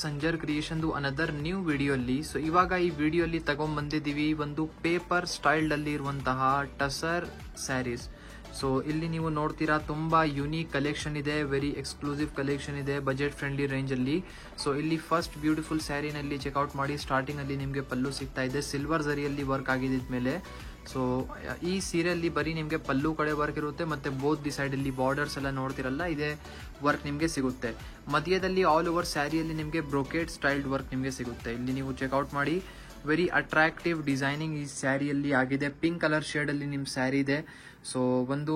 Sanjar creation another new ವಿಡಿಯೋಲಿ. So ಇವಾಗ ಈ ವಿಡಿಯೋಲಿ ತಗೊಂಡ್ ಬಂದಿದ್ದೀವಿ ಒಂದು ಪೇಪರ್ ಸ್ಟೈಲ್ ಅಲ್ಲಿ ಇರುವಂತಹ ಟಸರ್ ಸ್ಯಾರೀಸ್. ಸೊ ಇಲ್ಲಿ ನೀವು ನೋಡ್ತೀರಾ ತುಂಬಾ ಯುನೀಕ್ ಕಲೆಕ್ಷನ್ ಇದೆ, ವೆರಿ ಎಕ್ಸ್ಕ್ಲೂಸಿವ್ ಕಲೆಕ್ಷನ್ ಇದೆ ಬಜೆಟ್ ಫ್ರೆಂಡ್ಲಿ ರೇಂಜ್ ಅಲ್ಲಿ. ಸೊ ಇಲ್ಲಿ ಫಸ್ಟ್ ಬ್ಯೂಟಿಫುಲ್ ಸ್ಯಾರಿನಲ್ಲಿ ಚೆಕ್ಔಟ್ ಮಾಡಿ. ಸ್ಟಾರ್ಟಿಂಗ್ ಅಲ್ಲಿ ನಿಮಗೆ ಪಲ್ಲು ಸಿಗ್ತಾ ಇದೆ, ಸಿಲ್ವರ್ ಜರಿಯಲ್ಲಿ ವರ್ಕ್ ಆಗಿದ್ಮೇಲೆ. ಸೊ ಈ ಸೀರೆಯಲ್ಲಿ ಬರೀ ನಿಮಗೆ ಪಲ್ಲು ಕಡೆ ವರ್ಕ್ ಇರುತ್ತೆ, ಮತ್ತೆ ಬೋತ್ ದಿ ಸೈಡ್ ಅಲ್ಲಿ ಬಾರ್ಡರ್ಸ್ ಎಲ್ಲ ನೋಡ್ತಿರಲ್ಲ ಇದೇ ವರ್ಕ್ ನಿಮಗೆ ಸಿಗುತ್ತೆ. ಮಧ್ಯದಲ್ಲಿ ಆಲ್ ಓವರ್ ಸ್ಯಾರಿಯಲ್ಲಿ ನಿಮಗೆ ಬ್ರೊಕೇಡ್ ಸ್ಟೈಲ್ಡ್ ವರ್ಕ್ ನಿಮಗೆ ಸಿಗುತ್ತೆ. ಇಲ್ಲಿ ನೀವು ಚೆಕ್ಔಟ್ ಮಾಡಿ. ವೆರಿ ಅಟ್ರಾಕ್ಟಿವ್ ಡಿಸೈನಿಂಗ್ ಈ ಸ್ಯಾರಿಯಲ್ಲಿ ಆಗಿದೆ. ಪಿಂಕ್ ಕಲರ್ ಶೇಡ್ ಅಲ್ಲಿ ನಿಮ್ ಸ್ಯಾರಿ ಇದೆ. ಸೊ ಒಂದು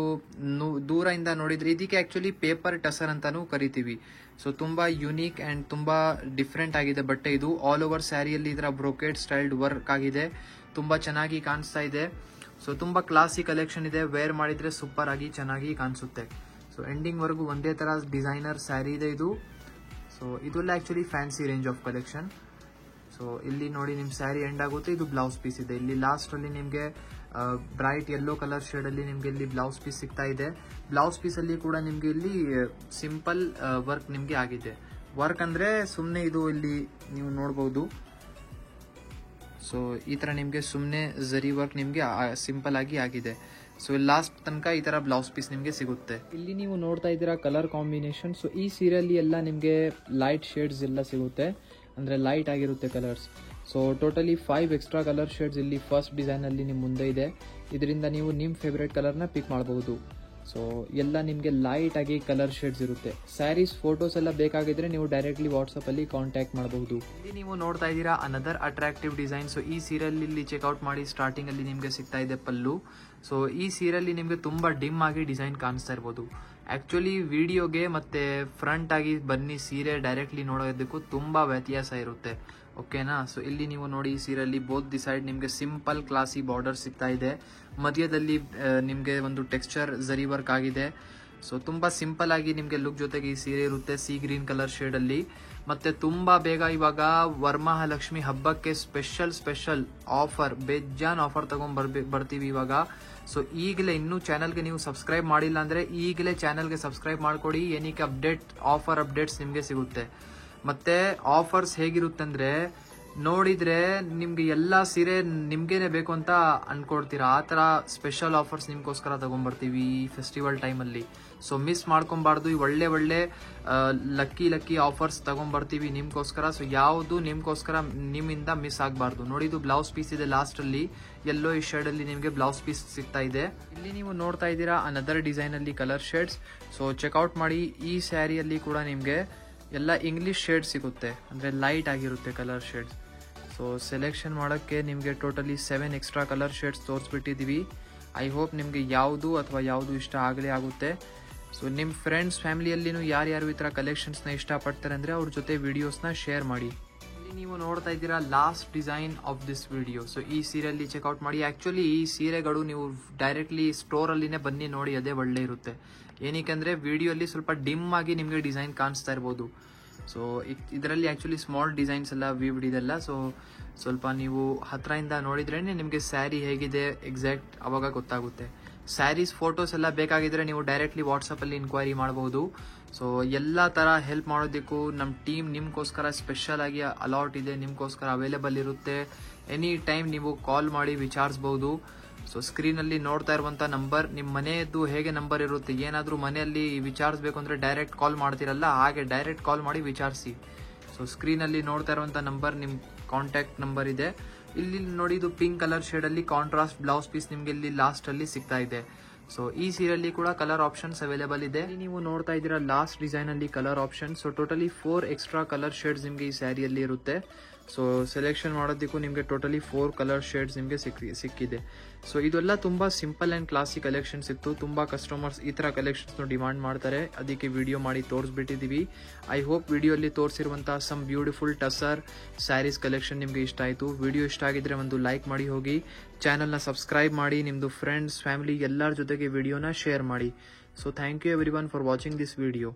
ದೂರದಿಂದ ನೋಡಿದ್ರೆ ಇದಕ್ಕೆ ಆಕ್ಚುಲಿ ಪೇಪರ್ ಟಸರ್ ಅಂತಾನೂ ಕರಿತೀವಿ. ಸೊ ತುಂಬಾ ಯುನೀಕ್ ಅಂಡ್ ತುಂಬಾ ಡಿಫ್ರೆಂಟ್ ಆಗಿದೆ ಬಟ್ಟೆ ಇದು. ಆಲ್ ಓವರ್ ಸ್ಯಾರಿಯಲ್ಲಿ ಇದರ ಬ್ರೊಕೇಡ್ ಸ್ಟೈಲ್ಡ್ ವರ್ಕ್ ಆಗಿದೆ, ತುಂಬಾ ಚೆನ್ನಾಗಿ ಕಾಣಿಸ್ತಾ ಇದೆ. ಸೊ ತುಂಬಾ ಕ್ಲಾಸಿ ಕಲೆಕ್ಷನ್ ಇದೆ, ವೇರ್ ಮಾಡಿದ್ರೆ ಸೂಪರ್ ಆಗಿ ಚೆನ್ನಾಗಿ ಕಾಣಿಸುತ್ತೆ. ಸೊ ಎಂಡಿಂಗ್ ವರ್ಗು ಒಂದೇ ತರ ಡಿಸೈನರ್ ಸ್ಯಾರಿ ಇದೆ ಇದು. ಸೊ ಇದೆಲ್ಲ actually fancy range of collection. So ಇಲ್ಲಿ ನೋಡಿ ನಿಮ್ ಸ್ಯಾರಿ ಎಂಡ್ ಆಗುತ್ತೆ. ಇದು ಬ್ಲೌಸ್ ಪೀಸ್ ಇದೆ. ಇಲ್ಲಿ ಲಾಸ್ಟ್ ಅಲ್ಲಿ ನಿಮ್ಗೆ ಬ್ರೈಟ್ ಯೆಲ್ಲೋ ಕಲರ್ ಶೇಡ್ ಅಲ್ಲಿ ನಿಮ್ಗೆ ಇಲ್ಲಿ ಬ್ಲೌಸ್ ಪೀಸ್ ಸಿಗ್ತಾ ಇದೆ. ಬ್ಲೌಸ್ ಪೀಸ್ ಅಲ್ಲಿ ಕೂಡ ನಿಮ್ಗೆ ಇಲ್ಲಿ ಸಿಂಪಲ್ ವರ್ಕ್ ನಿಮ್ಗೆ ಆಗಿದೆ. ವರ್ಕ್ ಅಂದ್ರೆ ಸುಮ್ನೆ ಇದು ಇಲ್ಲಿ ನೀವು ನೋಡಬಹುದು. ಸೊ ಈ ತರ ನಿಮ್ಗೆ ಸುಮ್ನೆ ಜರಿ ವರ್ಕ್ ನಿಮ್ಗೆ ಸಿಂಪಲ್ ಆಗಿ ಆಗಿದೆ. ಸೊ ಲಾಸ್ಟ್ ತನಕ ಈ ತರ ಬ್ಲೌಸ್ ಪೀಸ್ ನಿಮ್ಗೆ ಸಿಗುತ್ತೆ. ಇಲ್ಲಿ ನೀವು ನೋಡ್ತಾ ಇದ್ದೀರಾ ಕಲರ್ ಕಾಂಬಿನೇಷನ್. ಸೊ ಈ ಸೀರೆಯಲ್ಲಿ ಎಲ್ಲ ನಿಮ್ಗೆ ಲೈಟ್ ಶೇಡ್ಸ್ ಎಲ್ಲ ಸಿಗುತ್ತೆ, ಅಂದ್ರೆ ಲೈಟ್ ಆಗಿರುತ್ತೆ colours. So totally 5 extra colour shades ಇಲ್ಲಿ ಫಸ್ಟ್ ಡಿಸೈನ್ ಅಲ್ಲಿ ನಿಮ್ ಮುಂದೆ ಇದೆ. ಇದರಿಂದ ನೀವು ನಿಮ್ ಫೇವರೇಟ್ ಕಲರ್ ನ ಪಿಕ್ ಮಾಡಬಹುದು. ಸೊ ಎಲ್ಲ ನಿಮ್ಗೆ ಲೈಟ್ ಆಗಿ ಕಲರ್ ಶೇಡ್ಸ್ ಇರುತ್ತೆ. ಸ್ಯಾರೀಸ್ ಫೋಟೋಸ್ ಎಲ್ಲ ಬೇಕಾಗಿದ್ರೆ ನೀವು ಡೈರೆಕ್ಟ್ಲಿ ವಾಟ್ಸ್ಆಪ್ ಅಲ್ಲಿ ಕಾಂಟ್ಯಾಕ್ಟ್ ಮಾಡಬಹುದು. ಇಲ್ಲಿ ನೀವು ನೋಡ್ತಾ ಇದ್ದೀರಾ ಅನದರ್ ಅಟ್ರಾಕ್ಟಿವ್ ಡಿಸೈನ್. ಸೊ ಈ ಸೀರಿಯಲ್ ಇಲ್ಲಿ ಚೆಕ್ಔಟ್ ಮಾಡಿ. ಸ್ಟಾರ್ಟಿಂಗ್ ಅಲ್ಲಿ ನಿಮ್ಗೆ ಸಿಗ್ತಾ ಇದೆ ಪಲ್ಲು. ಸೊ ಈ ಸೀರಿಯಲ್ ನಿಮ್ಗೆ ತುಂಬಾ ಡಿಮ್ ಆಗಿ ಡಿಸೈನ್ ಕಾಣಿಸ್ತಾ ಇರಬಹುದು. ಆಕ್ಚುಲಿ ವಿಡಿಯೋಗೆ ಮತ್ತೆ ಫ್ರಂಟ್ ಆಗಿ ಬನ್ನಿ ಸೀರೆ ಡೈರೆಕ್ಟ್ಲಿ ನೋಡೋದಕ್ಕೂ ತುಂಬಾ ವ್ಯತ್ಯಾಸ ಇರುತ್ತೆ, ಓಕೆನಾ. ಸೊ ಇಲ್ಲಿ ನೀವು ನೋಡಿ ಈ ಸೀರೆಯಲ್ಲಿ ಬೋತ್ ದಿ ಸೈಡ್ ನಿಮ್ಗೆ ಸಿಂಪಲ್ ಕ್ಲಾಸಿ ಬಾರ್ಡರ್ ಸಿಗ್ತಾ ಇದೆ. ಮಧ್ಯದಲ್ಲಿ ನಿಮ್ಗೆ ಒಂದು ಟೆಕ್ಸ್ಚರ್ ಜರಿ ವರ್ಕ್ ಆಗಿದೆ. ಸೊ ತುಂಬಾ ಸಿಂಪಲ್ ಆಗಿ ನಿಮ್ಗೆ ಲುಕ್ ಜೊತೆಗೆ ಈ ಸೀರೆ ಇರುತ್ತೆ ಸಿ ಗ್ರೀನ್ ಕಲರ್ ಶೇಡ್ ಅಲ್ಲಿ. ಮತ್ತೆ ತುಂಬಾ ಬೇಗ ಇವಾಗ ವರಮಹಾಲಕ್ಷ್ಮಿ ಹಬ್ಬಕ್ಕೆ ಸ್ಪೆಷಲ್ ಆಫರ್, ಬೇಜಾನ್ ಆಫರ್ ತಗೊಂಡ್ ಬರ್ತೀವಿ ಇವಾಗ. ಸೊ ಈಗಲೇ ಇನ್ನೂ ಚಾನಲ್ಗೆ ನೀವು ಸಬ್ಸ್ಕ್ರೈಬ್ ಮಾಡಿಲ್ಲ ಅಂದ್ರೆ ಈಗಲೇ ಚಾನಲ್ಗೆ ಸಬ್ಸ್ಕ್ರೈಬ್ ಮಾಡ್ಕೊಡಿ. ಏನಕ್ಕೆ ಆಫರ್ ಅಪ್ಡೇಟ್ಸ್ ನಿಮ್ಗೆ ಸಿಗುತ್ತೆ. ಮತ್ತೆ ಆಫರ್ಸ್ ಹೇಗಿರುತ್ತೆ ಅಂದ್ರೆ ನೋಡಿದ್ರೆ ನಿಮ್ಗೆ ಎಲ್ಲಾ ಸೀರೆ ನಿಮ್ಗೇನೆ ಬೇಕು ಅಂತ ಅನ್ಕೊಡ್ತೀರಾ. ಆ ತರ ಸ್ಪೆಷಲ್ ಆಫರ್ಸ್ ನಿಮ್ಗೋಸ್ಕರ ತಗೊಂಡ್ಬರ್ತೀವಿ ಈ ಫೆಸ್ಟಿವಲ್ ಟೈಮ್ ಅಲ್ಲಿ. ಸೊ ಮಿಸ್ ಮಾಡ್ಕೊಬಾರ್ದು. ಈ ಒಳ್ಳೆ ಲಕ್ಕಿ ಆಫರ್ಸ್ ತಗೊಂಡ್ಬರ್ತೀವಿ ನಿಮ್ಗೋಸ್ಕರ. ಸೊ ಯಾವುದು ನಿಮ್ಗೋಸ್ಕರ ನಿಮ್ಮಿಂದ ಮಿಸ್ ಆಗಬಾರ್ದು. ನೋಡಿ ಇದು ಬ್ಲೌಸ್ ಪೀಸ್ ಇದೆ. ಲಾಸ್ಟ್ ಅಲ್ಲಿ ಯೆಲ್ಲೋ ಈ ಶೇಡ್ ಅಲ್ಲಿ ನಿಮ್ಗೆ ಬ್ಲೌಸ್ ಪೀಸ್ ಸಿಗ್ತಾ ಇದೆ. ಇಲ್ಲಿ ನೀವು ನೋಡ್ತಾ ಇದ್ದೀರಾ ಅನದರ್ ಡಿಸೈನ್ ಅಲ್ಲಿ ಕಲರ್ ಶೇಡ್ಸ್. ಸೊ ಚೆಕ್ಔಟ್ ಮಾಡಿ. ಈ ಸ್ಯಾರಿಯಲ್ಲಿ ಕೂಡ ನಿಮ್ಗೆ ಎಲ್ಲ ಇಂಗ್ಲಿಷ್ ಶೇಡ್ ಸಿಗುತ್ತೆ, ಅಂದ್ರೆ ಲೈಟ್ ಆಗಿರುತ್ತೆ ಕಲರ್ ಶೇಡ್ಸ್. ಸೊ ಸೆಲೆಕ್ಷನ್ ಮಾಡೋಕ್ಕೆ ನಿಮಗೆ ಟೋಟಲಿ 7 ಎಕ್ಸ್ಟ್ರಾ ಕಲರ್ ಶೇಡ್ಸ್ ತೋರಿಸ್ಬಿಟ್ಟಿದ್ದೀವಿ. ಐ ಹೋಪ್ ನಿಮಗೆ ಯಾವುದು ಇಷ್ಟ ಆಗಲೇ ಆಗುತ್ತೆ. ಸೊ ನಿಮ್ಮ ಫ್ರೆಂಡ್ಸ್ ಫ್ಯಾಮಿಲಿಯಲ್ಲಿನೂ ಯಾರ್ಯಾರು ಈ ಥರ ಕಲೆಕ್ಷನ್ಸ್ನ ಇಷ್ಟಪಡ್ತಾರೆ ಅಂದರೆ ಅವ್ರ ಜೊತೆ ವಿಡಿಯೋಸ್ನ ಶೇರ್ ಮಾಡಿ. ಇಲ್ಲಿ ನೀವು ನೋಡ್ತಾ ಇದ್ದೀರಾ last design of this video. So ಈ ಸೀರೆಯಲ್ಲಿ ಚೆಕ್ಔಟ್ ಮಾಡಿ. ಆ್ಯಕ್ಚುಲಿ ಈ ಸೀರೆಗಳು ನೀವು ಡೈರೆಕ್ಟ್ಲಿ ಸ್ಟೋರಲ್ಲಿನೇ ಬನ್ನಿ ನೋಡಿ, ಅದೇ ಒಳ್ಳೆ ಇರುತ್ತೆ. ಏನಕ್ಕೆ ವಿಡಿಯೋಲಿ ಸ್ವಲ್ಪ ಡಿಮ್ ಆಗಿ ನಿಮಗೆ ಡಿಸೈನ್ ಕಾಣಿಸ್ತಾ ಇರ್ಬೋದು. ಸೊ ಇದರಲ್ಲಿ ಆ್ಯಕ್ಚುಲಿ ಸ್ಮಾಲ್ ಡಿಸೈನ್ಸ್ ಎಲ್ಲ ವೀವ್ಡ್ ಇದೆಲ್ಲ. ಸೊ ಸ್ವಲ್ಪ ನೀವು ಹತ್ರದಿಂದ ನೋಡಿದ್ರೇ ನಿಮಗೆ ಸ್ಯಾರಿ ಹೇಗಿದೆ ಎಕ್ಸಾಕ್ಟ್ ಅವಾಗ ಗೊತ್ತಾಗುತ್ತೆ. ಸ್ಯಾರೀಸ್ ಫೋಟೋಸ್ ಎಲ್ಲ ಬೇಕಾಗಿದ್ರೆ ನೀವು ಡೈರೆಕ್ಟ್ಲಿ ವಾಟ್ಸಪ್ಪಲ್ಲಿ ಇನ್ಕ್ವೈರಿ ಮಾಡಬಹುದು. ಸೊ ಎಲ್ಲ ಥರ ಹೆಲ್ಪ್ ಮಾಡೋದಕ್ಕೂ ನಮ್ಮ ಟೀಮ್ ನಿಮ್ಗೋಸ್ಕರ ಸ್ಪೆಷಲ್ ಆಗಿ ಅಲಾಟ್ ಇದೆ, ನಿಮ್ಗೋಸ್ಕರ ಅವೈಲೇಬಲ್ ಇರುತ್ತೆ. ಎನಿ ಟೈಮ್ ನೀವು ಕಾಲ್ ಮಾಡಿ ವಿಚಾರಿಸಬಹುದು. ಸೊ ಸ್ಕ್ರೀನಲ್ಲಿ ನೋಡ್ತಾ ಇರುವಂಥ ನಂಬರ್ ನಿಮ್ಮ ಮನೆಯದ್ದು ಹೇಗೆ ನಂಬರ್ ಇರುತ್ತೆ, ಏನಾದರೂ ಮನೆಯಲ್ಲಿ ವಿಚಾರಿಸಬೇಕು ಅಂದರೆ ಡೈರೆಕ್ಟ್ ಕಾಲ್ ಮಾಡ್ತಿರಲ್ಲ, ಹಾಗೆ ಡೈರೆಕ್ಟ್ ಕಾಲ್ ಮಾಡಿ ವಿಚಾರಿಸಿ. ಸೊ ಸ್ಕ್ರೀನಲ್ಲಿ ನೋಡ್ತಾ ಇರುವಂಥ ನಂಬರ್ ನಿಮ್ಮ ಕಾಂಟ್ಯಾಕ್ಟ್ ನಂಬರ್ ಇದೆ. ಇಲ್ಲಿ ನೋಡಿ ಇದು ಪಿಂಕ್ ಕಲರ್ ಶೇಡಲ್ಲಿ ಕಾಂಟ್ರಾಸ್ಟ್ ಬ್ಲೌಸ್ ಪೀಸ್ ನಿಮಗೆ ಇಲ್ಲಿ ಲಾಸ್ಟ್ ಅಲ್ಲಿ ಸಿಗ್ತಾ ಇದೆ. ಸೊ ಈ ಸೀರೆಯಲ್ಲಿ ಕೂಡ ಕಲರ್ ಆಪ್ಷನ್ಸ್ ಅವೈಲೇಬಲ್ ಇದೆ. ನೀವು ನೋಡ್ತಾ ಇದ್ದೀರಾ ಲಾಸ್ಟ್ ಡಿಸೈನ್ ಅಲ್ಲಿ colour option. So totally 4 extra colour shades ನಿಮಗೆ ಈ ಸ್ಯಾರಿಯಲ್ಲಿ ಇರುತ್ತೆ. ಸೊ ಸೆಲೆಕ್ಷನ್ ಮಾಡೋದಕ್ಕೂ ನಿಮಗೆ ಟೋಟಲಿ 4 ಕಲರ್ ಶೇಡ್ಸ್ ನಿಮಗೆ ಸಿಕ್ಕಿದೆ. ಸೊ ಇದೆಲ್ಲ ತುಂಬಾ ಸಿಂಪಲ್ ಅಂಡ್ ಕ್ಲಾಸಿ ಕಲೆಕ್ಷನ್ಸ್ ಇತ್ತು. ತುಂಬಾ ಕಸ್ಟಮರ್ಸ್ ಈ ತರ ಕಲೆಕ್ಷನ್ಸ್ ಡಿಮಾಂಡ್ ಮಾಡ್ತಾರೆ, ಅದಕ್ಕೆ ವಿಡಿಯೋ ಮಾಡಿ ತೋರಿಸ್ಬಿಟ್ಟಿದೀವಿ. ಐ ಹೋಪ್ ವಿಡಿಯೋಲಿ ತೋರಿಸಿರುವಂತಹ some beautiful tussar saris collection ನಿಮಗೆ ಇಷ್ಟ ಆಯಿತು. ವಿಡಿಯೋ ಇಷ್ಟ ಆಗಿದ್ರೆ ಒಂದು ಲೈಕ್ ಮಾಡಿ ಹೋಗಿ, ಚಾನಲ್ನ ಸಬ್ಸ್ಕ್ರೈಬ್ ಮಾಡಿ, ನಿಮ್ಮದು ಫ್ರೆಂಡ್ಸ್ ಫ್ಯಾಮಿಲಿ ಎಲ್ಲರ ಜೊತೆಗೆ ವಿಡಿಯೋನ ಶೇರ್ ಮಾಡಿ. So thank you everyone for watching this video.